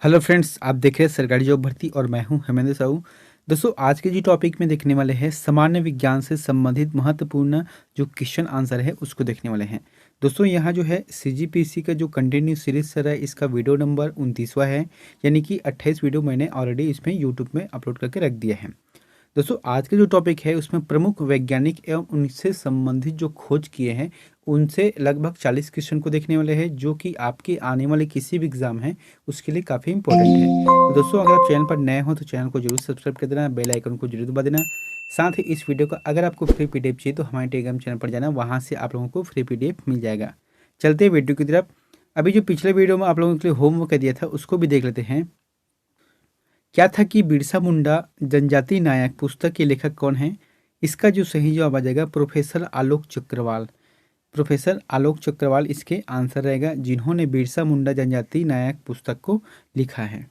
Hello friends, आप देख रहे हैं सरकारी जॉब भर्ती और मैं हूं हेमेंद्र साहू। दोस्तों, आज के जो टॉपिक में देखने वाले हैं सामान्य विज्ञान से संबंधित महत्वपूर्ण जो क्वेश्चन आंसर है उसको देखने वाले हैं। दोस्तों, यहाँ जो है सीजीपीएससी का जो कंटिन्यू सीरीज चल रहा है इसका वीडियो नंबर 29वां है, यानी कि 28 वीडियो मैंने ऑलरेडी इसमें यूट्यूब में अपलोड करके रख दिया है। दोस्तों, आज के जो टॉपिक है उसमें प्रमुख वैज्ञानिक एवं उनसे संबंधित जो खोज किए हैं उनसे लगभग 40 क्वेश्चन को देखने वाले हैं, जो कि आपके आने वाले किसी भी एग्जाम है उसके लिए काफ़ी इंपॉर्टेंट है। तो दोस्तों, अगर आप चैनल पर नए हो तो चैनल को जरूर सब्सक्राइब कर देना, बेल आइकन को जरूर दबा देना। साथ ही इस वीडियो का अगर आपको फ्री पीडीएफ चाहिए तो हमारे टेलीग्राम चैनल पर जाना, वहाँ से आप लोगों को फ्री पीडीएफ मिल जाएगा। चलते हैं वीडियो की तरफ। अभी जो पिछले वीडियो में आप लोगों के लिए होमवर्क दिया था उसको भी देख लेते हैं। क्या था कि बिरसा मुंडा जनजाति नायक पुस्तक के लेखक कौन है? इसका जो सही जवाब आ जाएगा प्रोफेसर आलोक चक्रवाल। प्रोफेसर आलोक चक्रवाल इसके आंसर रहेगा, जिन्होंने बिरसा मुंडा जनजाति नायक पुस्तक को लिखा है।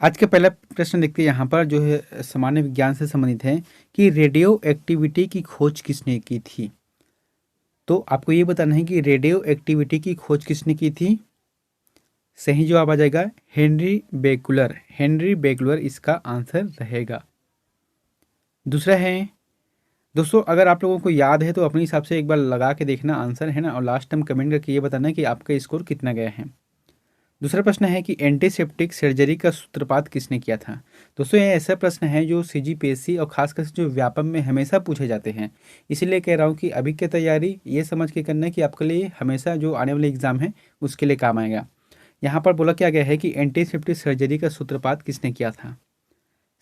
आज का पहला प्रश्न देखते हैं, यहाँ पर जो है सामान्य विज्ञान से संबंधित है कि रेडियो एक्टिविटी की खोज किसने की थी। तो आपको ये बताना है कि रेडियो एक्टिविटी की खोज किसने की थी। सही जवाब आ जाएगा हेनरी बेकुलर। हेनरी बेकुलर इसका आंसर रहेगा। दूसरा है, दोस्तों अगर आप लोगों को याद है तो अपने हिसाब से एक बार लगा के देखना आंसर, है ना, और लास्ट टाइम कमेंट करके ये बताना कि आपका स्कोर कितना गया है। दूसरा प्रश्न है कि एंटीसेप्टिक सर्जरी का सूत्रपात किसने किया था। दोस्तों, ये ऐसा प्रश्न है जो सीजीपीएससी और खासकर से जो व्यापम में हमेशा पूछे जाते हैं, इसीलिए कह रहा हूँ कि अभी की तैयारी ये समझ के करना है कि आपके लिए हमेशा जो आने वाले एग्जाम है उसके लिए काम आएगा। यहाँ पर बोला क्या गया है कि एंटीसेप्टिक सर्जरी का सूत्रपात किसने किया था।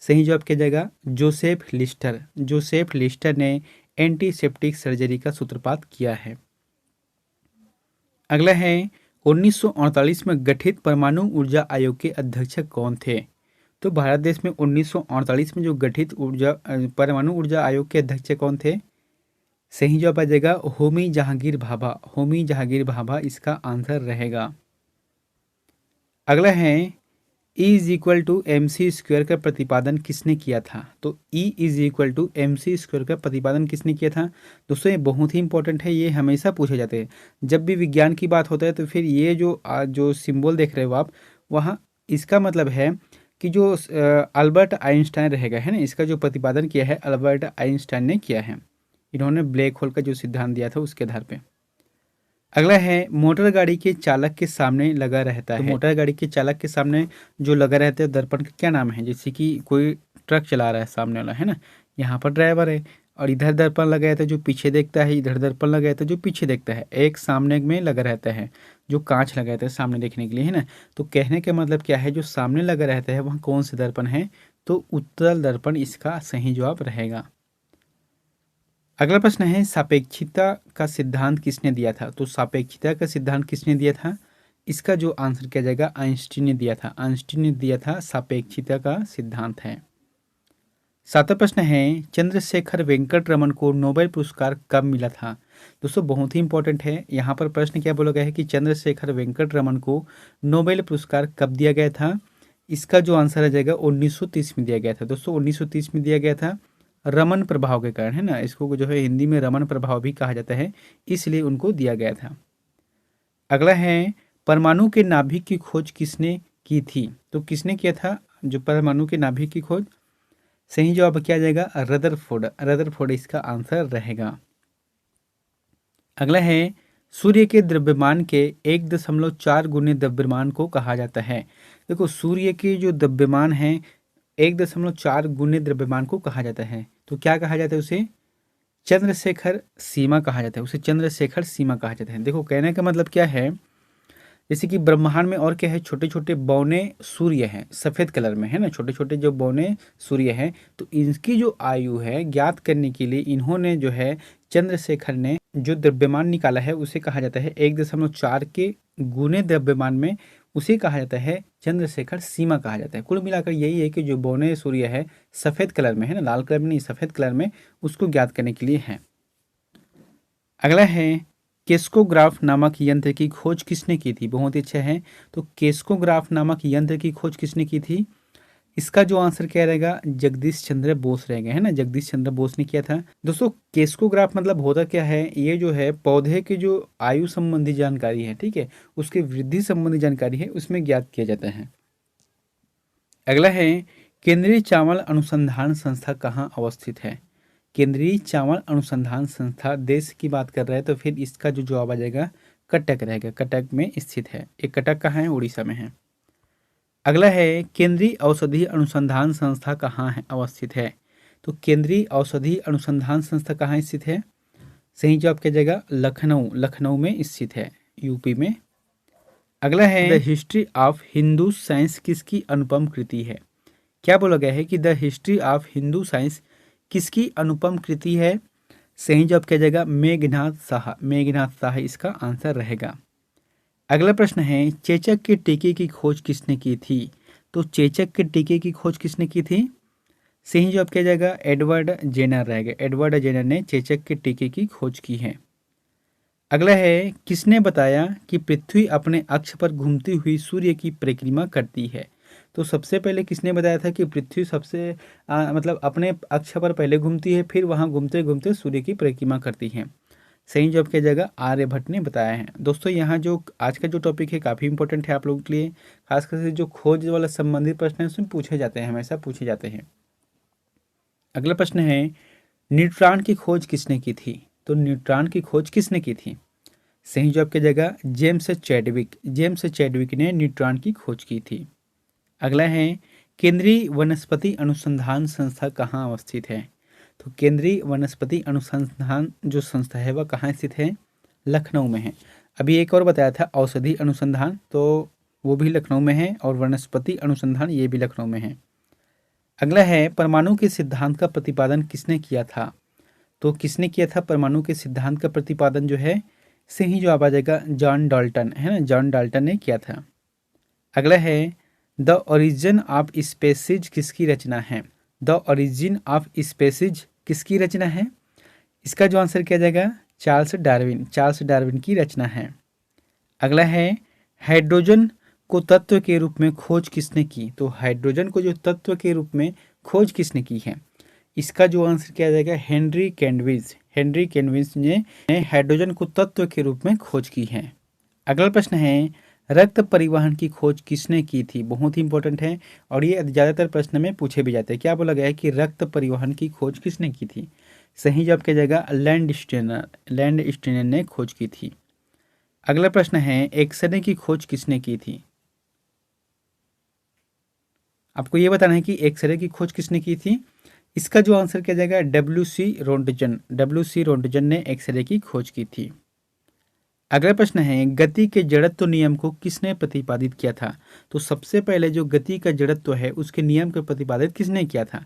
सही जवाब किया जाएगा जोसेफ लिस्टर। जोसेफ लिस्टर ने एंटीसेप्टिक सर्जरी का सूत्रपात किया है। अगला है 1948 में गठित परमाणु ऊर्जा आयोग के अध्यक्ष कौन थे। तो भारत देश में 1948 में जो गठित परमाणु ऊर्जा आयोग के अध्यक्ष कौन थे। सही जवाब आ जाएगा होमी जहांगीर भाभा। होमी जहांगीर भाभा इसका आंसर रहेगा। अगला है E is equal to M C square का प्रतिपादन किसने किया था। तो E is equal to M C square का प्रतिपादन किसने किया था। दोस्तों, ये बहुत ही इंपॉर्टेंट है, ये हमेशा पूछे जाते हैं जब भी विज्ञान की बात होता है। तो फिर ये जो सिंबल देख रहे हो आप, वहाँ इसका मतलब है कि जो अल्बर्ट आइंस्टाइन रहेगा, है ना, इसका जो प्रतिपादन किया है अल्बर्ट आइंस्टाइन ने किया है। इन्होंने ब्लैक होल का जो सिद्धांत दिया था उसके आधार पर। अगला है मोटर गाड़ी के चालक के सामने लगा रहता है। तो मोटर गाड़ी के चालक के सामने जो लगा रहता है दर्पण का क्या नाम है। जैसे कि कोई ट्रक चला रहा है सामने वाला, है ना, यहाँ पर ड्राइवर है और इधर दर्पण लगा रहता है जो पीछे देखता है, इधर दर्पण लगा रहता है जो पीछे देखता है, एक सामने में लगा रहता है जो कांच लगा रहता है सामने देखने के लिए, है ना। तो कहने का मतलब क्या है, जो सामने लगा रहता है वहाँ कौन से दर्पण है। तो उत्तल दर्पण इसका सही जवाब रहेगा। अगला प्रश्न है सापेक्षिकता का सिद्धांत किसने दिया था। तो सापेक्षिकता का सिद्धांत किसने दिया था। इसका जो आंसर किया जाएगा आइंस्टीन ने दिया था। आइंस्टीन ने दिया था सापेक्षिकता का सिद्धांत है। सातवां प्रश्न है चंद्रशेखर वेंकट रमन को नोबेल पुरस्कार कब मिला था। दोस्तों, बहुत ही इंपॉर्टेंट है। यहाँ पर प्रश्न क्या बोला गया है कि चंद्रशेखर वेंकट रमन को नोबेल पुरस्कार कब दिया गया था। इसका जो आंसर आ जाएगा 1930 में दिया गया था। दोस्तों, 1930 में दिया गया था रमन प्रभाव के कारण, है ना, इसको जो है हिंदी में रमन प्रभाव भी कहा जाता है, इसलिए उनको दिया गया था। अगला है परमाणु के नाभिक की खोज किसने की थी। तो किसने किया था जो परमाणु के नाभिक की खोज। सही जवाब क्या जाएगा रदरफोर्ड। रदरफोर्ड इसका आंसर रहेगा। अगला है सूर्य के द्रव्यमान के 1.4 गुने द्रव्यमान को कहा जाता है। देखो, सूर्य के जो द्रव्यमान है 1.4 गुने द्रव्यमान को कहा जाता है। तो क्या कहा जाता है उसे। चंद्रशेखर सीमा कहा जाता है। उसे चंद्रशेखर सीमा कहा जाता है। देखो, कहने का मतलब क्या है, जैसे कि ब्रह्मांड में और क्या है, छोटे छोटे बौने सूर्य हैं सफ़ेद कलर में, है ना, छोटे छोटे जो बौने सूर्य हैं, तो इनकी जो आयु है ज्ञात करने के लिए इन्होंने जो है चंद्रशेखर ने जो द्रव्यमान निकाला है उसे कहा जाता है 1.4 के गुने द्रव्यमान में, उसे कहा जाता है चंद्रशेखर सीमा कहा जाता है। कुल मिलाकर यही है कि जो बौने सूर्य है सफ़ेद कलर में, है ना, लाल कलर में नहीं, सफ़ेद कलर में, उसको ज्ञात करने के लिए है। अगला है केस्कोग्राफ नामक यंत्र की खोज किसने की थी। बहुत ही अच्छा है। तो केस्कोग्राफ नामक यंत्र की खोज किसने की थी। इसका जो आंसर क्या रहेगा, जगदीश चंद्र बोस रहेगा, है ना, जगदीश चंद्र बोस ने किया था। दोस्तों केस्कोग्राफ मतलब होता क्या है, ये जो है पौधे की जो आयु संबंधी जानकारी है, ठीक है, उसकी वृद्धि संबंधी जानकारी है, उसमें ज्ञात किया जाता है। अगला है, केंद्रीय चावल अनुसंधान संस्था कहाँ अवस्थित है। केंद्रीय चावल अनुसंधान संस्था देश की बात कर रहे हैं तो फिर इसका जो जवाब आ जाएगा कटक रहेगा, कटक में स्थित है। एक कटक कहाँ है, उड़ीसा में है। अगला है, केंद्रीय औषधि अनुसंधान संस्था कहाँ है अवस्थित है। तो केंद्रीय औषधि अनुसंधान संस्था कहाँ स्थित है, सही जवाब क्या जाएगा लखनऊ, लखनऊ में स्थित है, यूपी में। अगला है, the history of Hindu science किसकी अनुपम कृति है। क्या बोला गया है कि the history of Hindu science किसकी अनुपम कृति है, सही जवाब क्या जाएगा मेघनाथ साहा, मेघनाथ साहा इसका आंसर रहेगा। अगला प्रश्न है, चेचक के टीके की खोज किसने की थी। तो चेचक के टीके की खोज किसने की थी, सही जवाब क्या जाएगा एडवर्ड जेनर रहेगा, एडवर्ड जेनर ने चेचक के टीके की खोज की है। अगला है, किसने बताया कि पृथ्वी अपने अक्ष पर घूमती हुई सूर्य की परिक्रमा करती है। तो सबसे पहले किसने बताया था कि पृथ्वी सबसे मतलब अपने अक्ष पर पहले घूमती है, फिर वहाँ घूमते घूमते सूर्य की परिक्रमा करती है, सही जवाब किया जाएगा आर्यभट्ट ने बताया है। दोस्तों यहाँ जो आज का जो टॉपिक है काफ़ी इंपॉर्टेंट है आप लोगों के लिए, खासकर से जो खोज वाला संबंधित प्रश्न है उसमें पूछे जाते हैं, हमेशा पूछे जाते हैं। अगला प्रश्न है, न्यूट्रॉन की खोज किसने की थी। तो न्यूट्रॉन की खोज किसने की थी, सही जवाब किया जाएगा जेम्स चैडविक, जेम्स चैडविक ने न्यूट्रॉन की खोज की थी। अगला है, केंद्रीय वनस्पति अनुसंधान संस्था कहाँ अवस्थित है। तो केंद्रीय वनस्पति अनुसंधान जो संस्था है वह कहाँ स्थित है, लखनऊ में है। अभी एक और बताया था औषधि अनुसंधान, तो वो भी लखनऊ में है, और वनस्पति अनुसंधान ये भी लखनऊ में है। अगला है, परमाणु के सिद्धांत का प्रतिपादन किसने किया था। तो किसने किया था परमाणु के सिद्धांत का प्रतिपादन जो है, सही जवाब आ जाएगा जॉन डाल्टन, है ना, जॉन डाल्टन ने किया था। अगला है, द ओरिजिन ऑफ स्पेसीज किसकी रचना है। द ओरिजिन ऑफ स्पेसीज किसकी रचना है, इसका जो आंसर किया जाएगा चार्ल्स डार्विन, चार्ल्स डार्विन की रचना है। अगला है, हाइड्रोजन को तत्व के रूप में खोज किसने की। तो हाइड्रोजन को जो तत्व के रूप में खोज किसने की है, इसका जो आंसर किया जाएगा हेनरी कैंडविज, हेनरी कैंडविज ने हाइड्रोजन को तत्व के रूप में खोज की है। अगला प्रश्न है, रक्त परिवहन की खोज किसने की थी। बहुत ही इंपॉर्टेंट है और ये ज़्यादातर प्रश्न में पूछे भी जाते हैं। क्या बोला गया है कि रक्त परिवहन की खोज किसने की थी, सही जवाब किया जाएगा लैंड स्टेनर, लैंड स्टेनर ने खोज की थी। अगला प्रश्न है, एक्सरे की खोज किसने की थी। आपको ये बताना है कि एक्सरे की खोज किसने की थी, इसका जो आंसर किया जाएगा डब्ल्यू.सी. रोंटजन, डब्ल्यू.सी. रोंटजन ने एक्सरे की खोज की थी। अगला प्रश्न है, गति के जड़त्व नियम को किसने प्रतिपादित किया था। तो सबसे पहले जो गति का जड़त्व है उसके नियम को प्रतिपादित किसने किया था,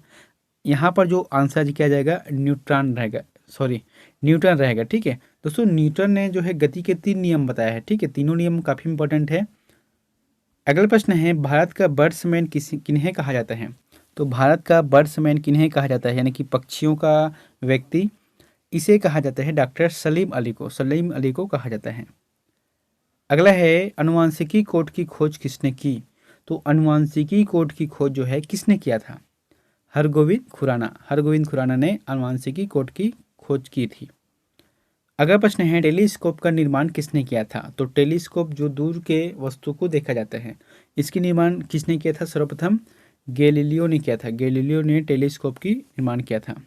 यहाँ पर जो आंसर किया जाएगा न्यूट्रॉन रहेगा, सॉरी न्यूटन रहेगा। ठीक है दोस्तों, न्यूटन ने जो है गति के 3 नियम बताया है, ठीक है, तीनों नियम काफ़ी इंपॉर्टेंट है। अगला प्रश्न है, भारत का बर्ड्समैन किन्हें कहा जाता है। तो भारत का बर्ड्समैन किन्हें कहा जाता है, यानी कि पक्षियों का व्यक्ति, इसे कहा जाता है डॉक्टर सलीम अली को, सलीम अली को कहा जाता है। अगला है, अनुवांशिकी कोड की खोज किसने की। तो अनुवांशिकी कोड की खोज जो है किसने किया था, हरगोविंद खुराना, हरगोविंद खुराना ने अनुवांशिकी कोड की खोज की थी। अगला प्रश्न है, टेलीस्कोप का निर्माण किसने किया था। तो टेलीस्कोप जो दूर के वस्तु को देखा जाता है, इसकी निर्माण किसने किया था, सर्वप्रथम गैलीलियो ने किया था, गैलीलियो ने टेलीस्कोप की निर्माण किया था।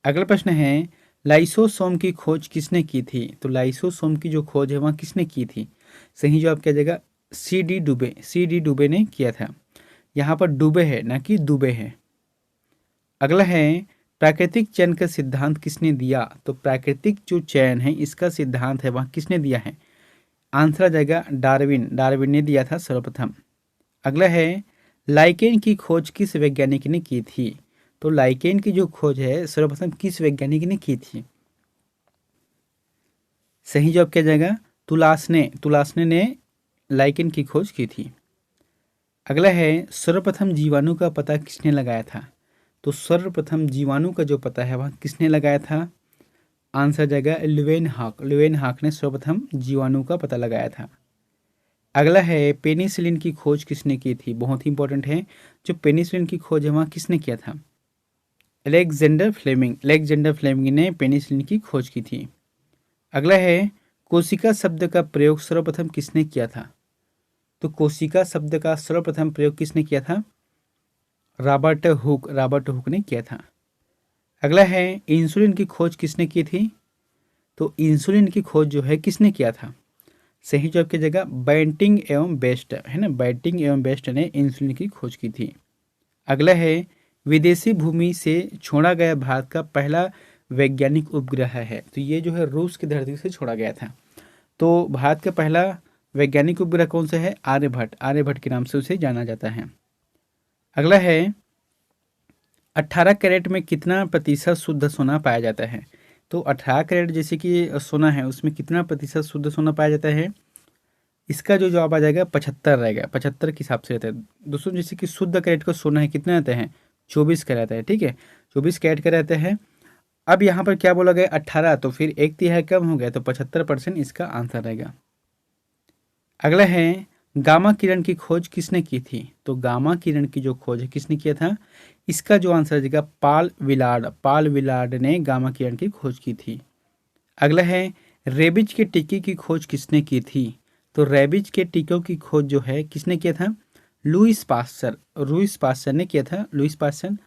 अगला प्रश्न है, लाइसोसोम की खोज किसने की थी। तो लाइसोसोम की जो खोज है वह किसने की थी, सही जवाब किया जाएगा सी.डी. डुबे, सी.डी. डुबे ने किया था। यहाँ पर डुबे है ना कि दुबे है। अगला है, प्राकृतिक चयन का सिद्धांत किसने दिया। तो प्राकृतिक जो चयन है इसका सिद्धांत है वह किसने दिया है, आंसर आ जाएगा डार्विन, डार्विन ने दिया था सर्वप्रथम। अगला है, लाइकेन की खोज किस वैज्ञानिक ने की थी। तो लाइकेन की जो खोज है सर्वप्रथम किस वैज्ञानिक ने की थी, सही जवाब किया जाएगा तुलासने, तुलासने ने लाइकेन की खोज की थी। अगला है, सर्वप्रथम जीवाणु का पता किसने लगाया था। तो सर्वप्रथम जीवाणु का जो पता है वह किसने लगाया था, आंसर जाएगा ल्यूवेनहॉक, ल्यूवेनहॉक ने सर्वप्रथम जीवाणु का पता लगाया था। अगला है पेनिसिलिन की खोज किसने की थी, बहुत ही इंपॉर्टेंट है। जो पेनिसिलिन की खोज है वहाँ किसने किया था, अलेक्जेंडर फ्लेमिंग। अलेक्जेंडर फ्लेमिंग ने पेनिसिलिन की खोज की थी। अगला है कोशिका शब्द का प्रयोग सर्वप्रथम किसने किया था, तो कोशिका शब्द का सर्वप्रथम प्रयोग किसने किया था, रॉबर्ट हुक। रॉबर्ट हुक ने किया था। अगला है इंसुलिन की खोज किसने की थी, तो इंसुलिन की खोज जो है किसने किया था, सही जवाब की जगह बैंटिंग एवं बेस्ट है ना, बैंटिंग एवं बेस्ट ने इंसुलिन की खोज की थी। अगला है विदेशी भूमि से छोड़ा गया भारत का पहला वैज्ञानिक उपग्रह है, तो ये जो है रूस की धरती से छोड़ा गया था। तो भारत का पहला वैज्ञानिक उपग्रह कौन सा है, आर्यभट्ट। आर्यभट्ट के नाम से उसे जाना जाता है। अगला है 18 कैरेट में कितना प्रतिशत शुद्ध सोना पाया जाता है, तो 18 कैरेट जैसे कि सोना है उसमें कितना प्रतिशत शुद्ध सोना पाया जाता है, इसका जो जवाब आ जाएगा 75 रहेगा, 75 के हिसाब से रहता है। दोस्तों जैसे कि शुद्ध कैरेट का सोना है कितना रहता है, 24 का रहता है, ठीक है, 24 कैरेट का रहता है। अब यहाँ पर क्या बोला गया 18, तो फिर 1/3 कम हो गया, तो 75% इसका आंसर रहेगा। अगला है गामा किरण की खोज किसने की थी, तो गामा किरण की जो खोज है किसने किया था, इसका जो आंसर रहेगा पाल विलार्ड। पाल विलार्ड ने गामा किरण की खोज की थी। अगला है रेबिज के टीके की खोज किसने की थी, तो रेबिज के टीकों की खोज जो है किसने किया था, लुईस पास्चर। लुईस पास्चर ने किया था। लुईस पास्चर,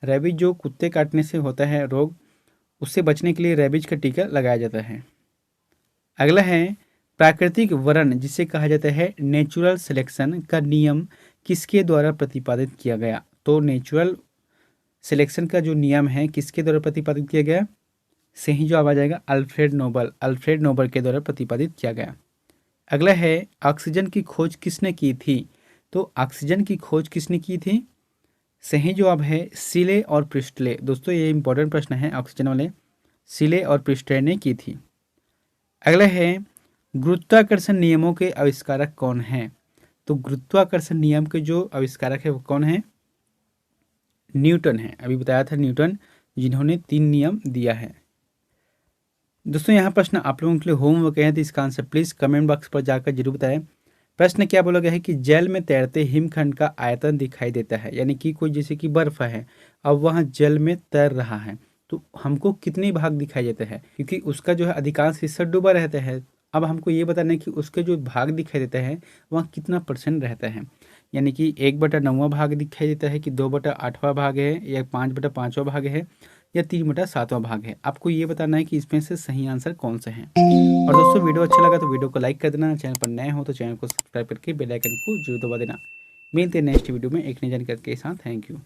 रेबिज जो कुत्ते काटने से होता है रोग, उससे बचने के लिए रेबिज का टीका लगाया जाता है। अगला है प्राकृतिक वरण जिसे कहा जाता है नेचुरल सिलेक्शन का नियम किसके द्वारा प्रतिपादित किया गया, तो नेचुरल सिलेक्शन का जो नियम है किसके द्वारा प्रतिपादित किया गया, सही जवाब आ जाएगा अल्फ्रेड नोबल। अल्फ्रेड नोबल के द्वारा प्रतिपादित किया गया। अगला है ऑक्सीजन की खोज किसने की थी, तो ऑक्सीजन की खोज किसने की थी, सही जवाब है सीले और प्रिस्टले। दोस्तों ये इंपॉर्टेंट प्रश्न है ऑक्सीजन वाले, सीले और प्रिस्टले ने की थी। अगला है गुरुत्वाकर्षण नियमों के आविष्कारक कौन हैं, तो गुरुत्वाकर्षण नियम के जो आविष्कारक है वो कौन है, न्यूटन है। अभी बताया था न्यूटन, जिन्होंने 3 नियम दिया है। दोस्तों यहाँ प्रश्न आप लोगों के लिए होमवर्क है, तो इसका आंसर प्लीज कमेंट बॉक्स पर जाकर जरूर बताएं। प्रश्न क्या बोला गया है कि जल में तैरते हिमखंड का आयतन दिखाई देता है, यानी कि कोई जैसे कि बर्फ है, अब वहाँ जल में तैर रहा है, तो हमको कितने भाग दिखाई देते हैं, क्योंकि उसका जो है अधिकांश हिस्सा डूबा रहता है। अब हमको ये बताना है कि उसके जो भाग दिखाई देता है वहाँ कितना % रहता है, यानी कि 1/9वां भाग दिखाई देता है, कि 2/8वां भाग है, या 5/5वां भाग है, या 3/7वां भाग है। आपको ये बताना है कि इसमें से सही आंसर कौन सा है। और दोस्तों वीडियो अच्छा लगा तो वीडियो को लाइक कर देना, चैनल पर नए हो तो चैनल को सब्सक्राइब करके बेल आइकन को जरूर दबा देना। मिलते हैं नेक्स्ट वीडियो में एक नई जानकारी के साथ। Thank you.